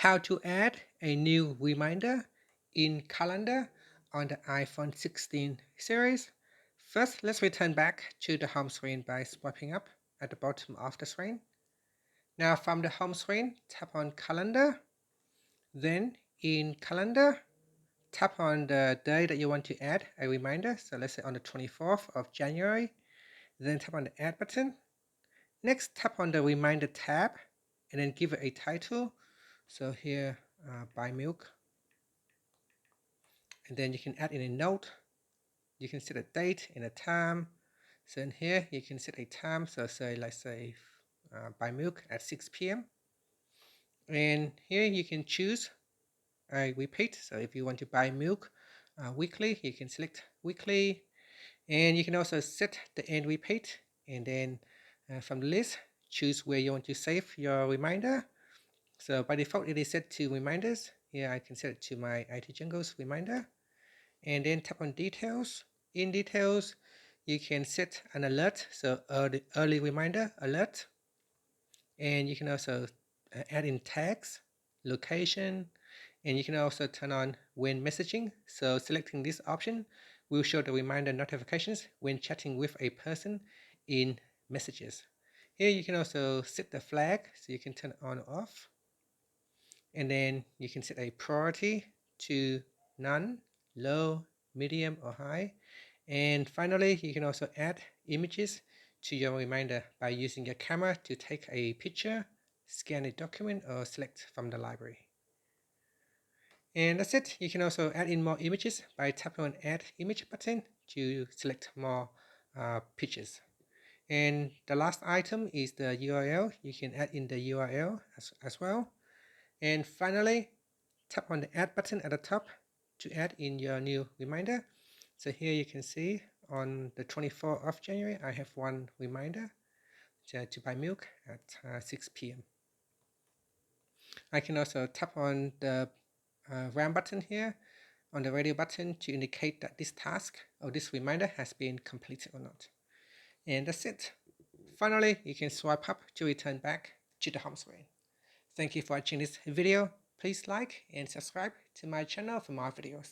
How to add a new reminder in calendar on the iPhone 16 series. First, let's return back to the home screen by swiping up at the bottom of the screen. Now from the home screen, tap on calendar. Then in calendar, tap on the day that you want to add a reminder. So let's say on the 24th of January. Then tap on the add button. Next, tap on the reminder tab and then give it a title. So here, buy milk. And then you can add in a note. You can set a date and a time. So in here, you can set a time. So say, let's say, buy milk at 6 p.m. And here you can choose a repeat. So if you want to buy milk weekly, you can select weekly. And you can also set the end repeat. And then from the list, choose where you want to save your reminder. So by default, it is set to reminders. Here I can set it to my IT Jungles reminder. And then tap on details. In details, you can set an alert, so early reminder alert. And you can also add in tags, location, and you can also turn on when messaging. So selecting this option will show the reminder notifications when chatting with a person in messages. Here you can also set the flag, so you can turn it on or off. And then you can set a priority to none, low, medium, or high. And finally, you can also add images to your reminder by using your camera to take a picture, scan a document, or select from the library. And that's it. You can also add in more images by tapping on Add Image button to select more pictures. And the last item is the URL. You can add in the URL as well. And finally, tap on the Add button at the top to add in your new reminder. So here you can see on the 24th of January, I have one reminder to buy milk at 6 p.m. I can also tap on the RAM button here on the radio button to indicate that this task or this reminder has been completed or not. And that's it. Finally, you can swipe up to return back to the home screen. Thank you for watching this video. Please like and subscribe to my channel for more videos.